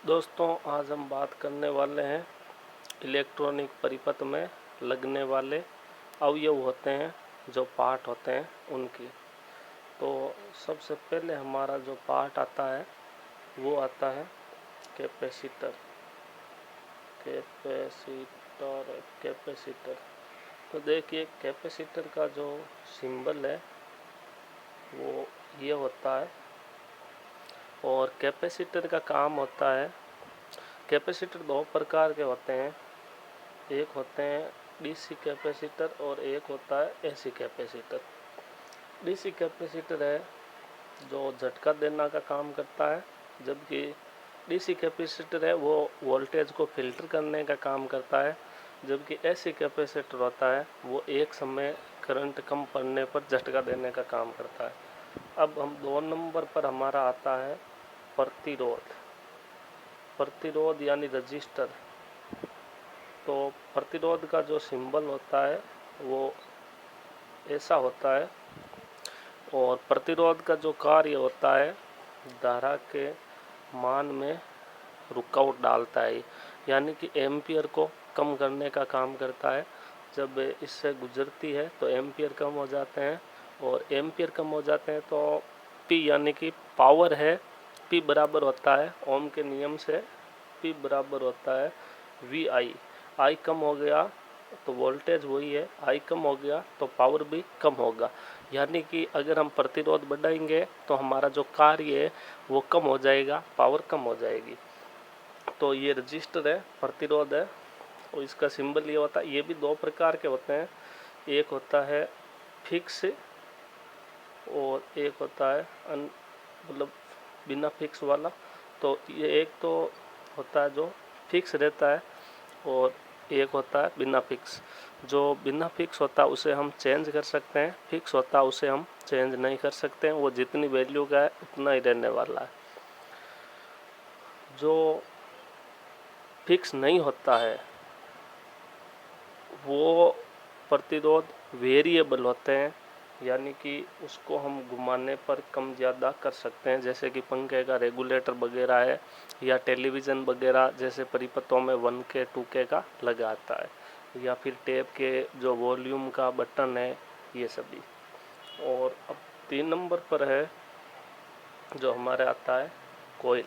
दोस्तों, आज हम बात करने वाले हैं इलेक्ट्रॉनिक परिपथ में लगने वाले अवयव होते हैं, जो पार्ट होते हैं उनकी। तो सबसे पहले हमारा जो पार्ट आता है वो आता है कैपेसिटर। कैपेसिटर कैपेसिटर तो देखिए, कैपेसिटर का जो सिंबल है वो ये होता है। और कैपेसिटर का काम होता है, कैपेसिटर दो प्रकार के होते हैं। एक होते हैं डीसी कैपेसिटर और एक होता है एसी कैपेसिटर। डीसी कैपेसिटर है जो झटका देने का काम करता है, जबकि डीसी कैपेसिटर है वो वोल्टेज को फिल्टर करने का काम करता है। जबकि एसी कैपेसिटर होता है वो एक समय करंट कम पड़ने पर झटका देने का काम करता है। अब हम 2 नंबर पर हमारा आता है प्रतिरोध। प्रतिरोध यानी रजिस्टर। तो प्रतिरोध का जो सिंबल होता है वो ऐसा होता है। और प्रतिरोध का जो कार्य होता है, धारा के मान में रुकावट डालता है, यानी कि एम्पियर को कम करने का काम करता है। जब इससे गुजरती है तो एम्पियर कम हो जाते हैं, और एम्पियर कम हो जाते हैं तो पी यानी कि पावर है, पी बराबर होता है ओम के नियम से, पी बराबर होता है वी आई। आई कम हो गया तो वोल्टेज वही है, आई कम हो गया तो पावर भी कम होगा। यानी कि अगर हम प्रतिरोध बढ़ाएंगे तो हमारा जो कार्य है वो कम हो जाएगा, पावर कम हो जाएगी। तो ये रजिस्टर है, प्रतिरोध है, और इसका सिंबल ये होता है। ये भी दो प्रकार के होते हैं, एक होता है फिक्स और एक होता है मतलब बिना फिक्स वाला। तो ये एक तो होता है जो फिक्स रहता है, और एक होता है बिना फिक्स। जो बिना फिक्स होता है उसे हम चेंज कर सकते हैं, फिक्स होता है उसे हम चेंज नहीं कर सकते हैं, वो जितनी वैल्यू का है उतना ही रहने वाला है। जो फिक्स नहीं होता है वो प्रतिरोध वेरिएबल होते हैं, यानी कि उसको हम घुमाने पर कम ज़्यादा कर सकते हैं। जैसे कि पंखे का रेगुलेटर वगैरह है, या टेलीविज़न वगैरह जैसे परिपथों में 1K 2K का लगा आता है, या फिर टेप के जो वॉल्यूम का बटन है, ये सभी। और अब 3 नंबर पर है जो हमारे आता है कोयल।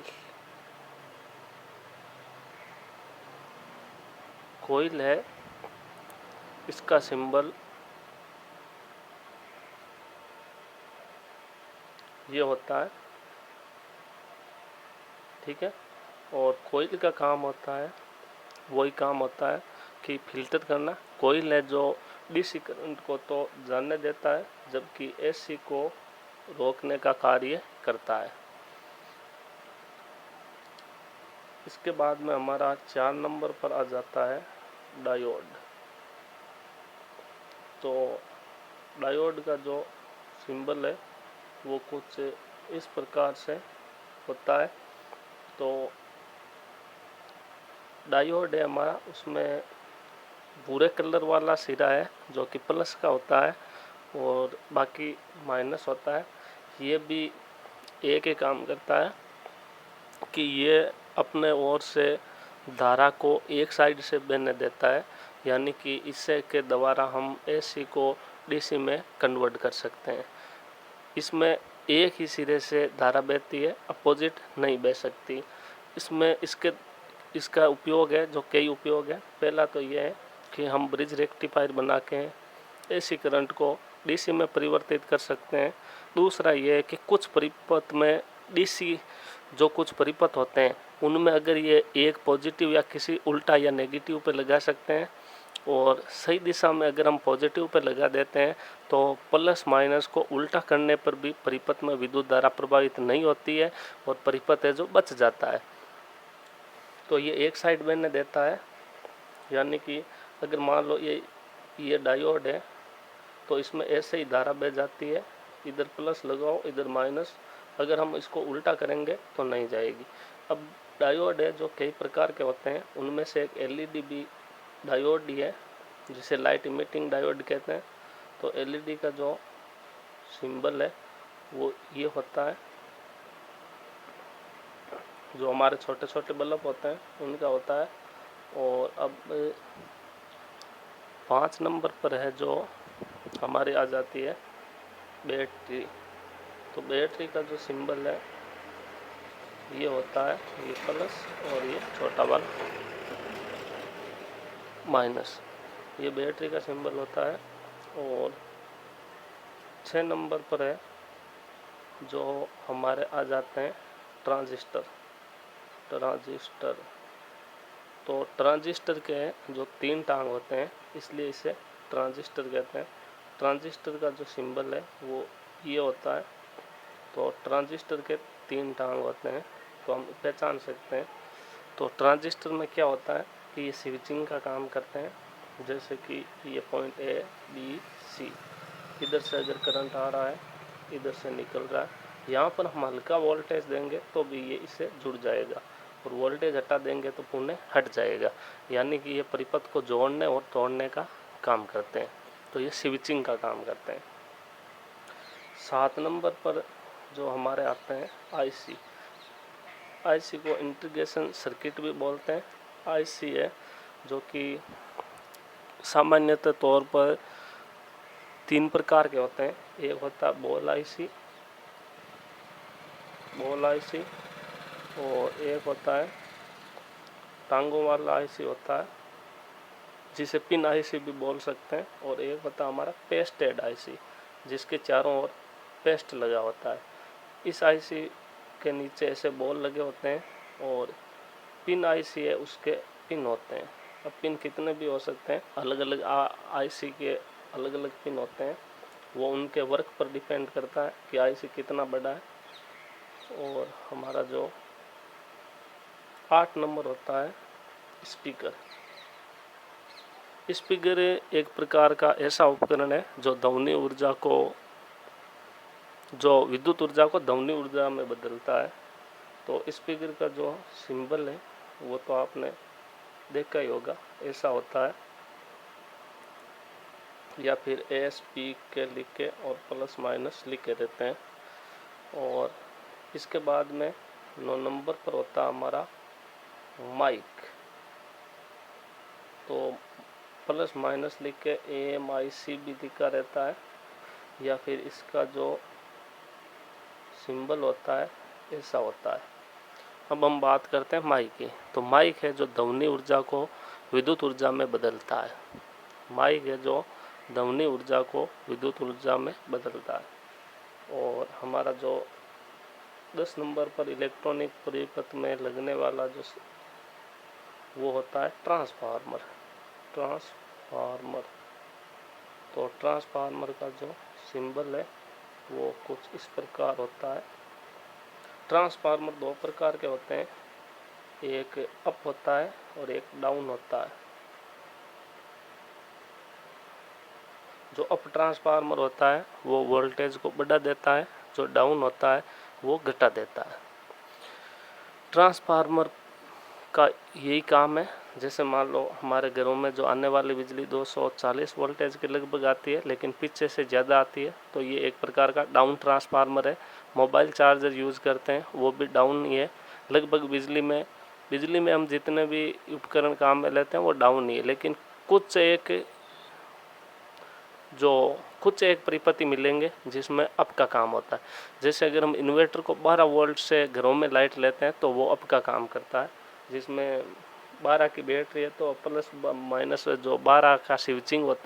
कोयल है, इसका सिंबल ये होता है, ठीक है। और कोयल का काम होता है, वही काम होता है कि फिल्टर करना। कोयल है जो डीसी करंट को तो जाने देता है, जबकि एसी को रोकने का कार्य करता है। इसके बाद में हमारा 4 नंबर पर आ जाता है डायोड। तो डायोड का जो सिंबल है वो कुछ इस प्रकार से होता है। तो डायोड है हमारा, उसमें भूरे कलर वाला सिरा है जो कि प्लस का होता है, और बाकी माइनस होता है। ये भी एक ही काम करता है कि ये अपने ओर से धारा को एक साइड से बहने देता है, यानी कि इससे के द्वारा हम एसी को डीसी में कन्वर्ट कर सकते हैं। इसमें एक ही सिरे से धारा बहती है, अपोजिट नहीं बह सकती। इसमें इसका उपयोग है, जो कई उपयोग है। पहला तो यह है कि हम ब्रिज रेक्टिफायर बना के एसी करंट को डीसी में परिवर्तित कर सकते हैं। दूसरा यह है कि कुछ परिपथ में डीसी जो कुछ परिपथ होते हैं उनमें अगर ये एक पॉजिटिव या किसी उल्टा या नेगेटिव पे लगा सकते हैं, और सही दिशा में अगर हम पॉजिटिव पे लगा देते हैं तो प्लस माइनस को उल्टा करने पर भी परिपथ में विद्युत धारा प्रभावित नहीं होती है, और परिपथ है जो बच जाता है। तो ये एक साइड बहने देता है, यानी कि अगर मान लो ये डायोड है तो इसमें ऐसे ही धारा बह जाती है, इधर प्लस लगाओ इधर माइनस। अगर हम इसको उल्टा करेंगे तो नहीं जाएगी। अब डायोड है जो कई प्रकार के होते हैं, उनमें से एक एलईडी भी डायोड ही है, जिसे लाइट इमिटिंग डायोड कहते हैं। तो एलईडी का जो सिंबल है वो ये होता है, जो हमारे छोटे छोटे बल्ब होते हैं उनका होता है। और अब 5 नंबर पर है जो हमारी आ जाती है बैटरी। तो बैटरी का जो सिंबल है ये होता है ये प्लस और ये छोटा वाला माइनस, ये बैटरी का सिंबल होता है। और 6 नंबर पर है जो हमारे आ जाते हैं ट्रांजिस्टर। तो ट्रांजिस्टर के जो 3 टांग होते हैं इसलिए इसे ट्रांजिस्टर कहते हैं। ट्रांजिस्टर का जो सिंबल है वो ये होता है। तो ट्रांजिस्टर के 3 टांग होते हैं तो हम पहचान सकते हैं। तो ट्रांजिस्टर में क्या होता है कि ये स्विचिंग का काम करते हैं। जैसे कि ये पॉइंट A B C, इधर से अगर करंट आ रहा है इधर से निकल रहा है, यहाँ पर हम हल्का वोल्टेज देंगे तो भी ये इससे जुड़ जाएगा और वोल्टेज हटा देंगे तो पुनः हट जाएगा। यानी कि ये परिपथ को जोड़ने और तोड़ने का काम करते हैं। तो ये स्विचिंग का काम करते हैं। 7 नंबर पर जो हमारे आते हैं आईसी को इंटीग्रेशन सर्किट भी बोलते हैं। आईसी है जो कि सामान्यतः तौर पर 3 प्रकार के होते हैं। एक होता है बॉल आईसी और एक होता है टांगों वाला आईसी होता है जिसे पिन आईसी भी बोल सकते हैं। और एक होता है हमारा पेस्टेड आईसी जिसके चारों ओर पेस्ट लगा होता है। इस आईसी के नीचे ऐसे बॉल लगे होते हैं और पिन आईसी है उसके पिन होते हैं। अब पिन कितने भी हो सकते हैं, अलग अलग आईसी के अलग अलग पिन होते हैं। वो उनके वर्क पर डिपेंड करता है कि आईसी कितना बड़ा है। और हमारा जो 8 नंबर होता है स्पीकर एक प्रकार का ऐसा उपकरण है जो विद्युत ऊर्जा को ध्वनि ऊर्जा में बदलता है। तो स्पीकर का जो सिंबल है वो तो आपने देखा ही होगा, ऐसा होता है या फिर ASP के लिख के और प्लस माइनस लिखे रहते हैं। और इसके बाद में 9 नंबर पर होता है हमारा माइक। तो प्लस माइनस लिख के AMIC भी लिखा रहता है या फिर इसका जो सिंबल होता है ऐसा होता है। अब हम बात करते हैं माइक की। तो माइक है जो ध्वनि ऊर्जा को विद्युत ऊर्जा में बदलता है। माइक है जो ध्वनि ऊर्जा को विद्युत ऊर्जा में बदलता है। और हमारा जो 10 नंबर पर इलेक्ट्रॉनिक परिपथ में लगने वाला जो वो होता है ट्रांसफार्मर। तो ट्रांसफार्मर का जो सिंबल है वो कुछ इस प्रकार होता है। ट्रांसफार्मर 2 प्रकार के होते हैं, एक अप होता है और एक डाउन होता है। जो अप ट्रांसफार्मर होता है वो वोल्टेज को बढ़ा देता है, जो डाउन होता है वो घटा देता है। ट्रांसफार्मर का यही काम है। जैसे मान लो हमारे घरों में जो आने वाली बिजली 240 वोल्टेज के लगभग आती है लेकिन पीछे से ज़्यादा आती है, तो ये एक प्रकार का डाउन ट्रांसफार्मर है। मोबाइल चार्जर यूज़ करते हैं वो भी डाउन ही है। लगभग बिजली में हम जितने भी उपकरण काम में लेते हैं वो डाउन ही है। लेकिन कुछ एक परिपति मिलेंगे जिसमें अप का काम होता है। जैसे अगर हम इन्वर्टर को 12 वोल्ट से घरों में लाइट लेते हैं तो वो अप का काम करता है, जिसमें 12 की बैटरी है तो प्लस माइनस जो 12 का स्विचिंग होता है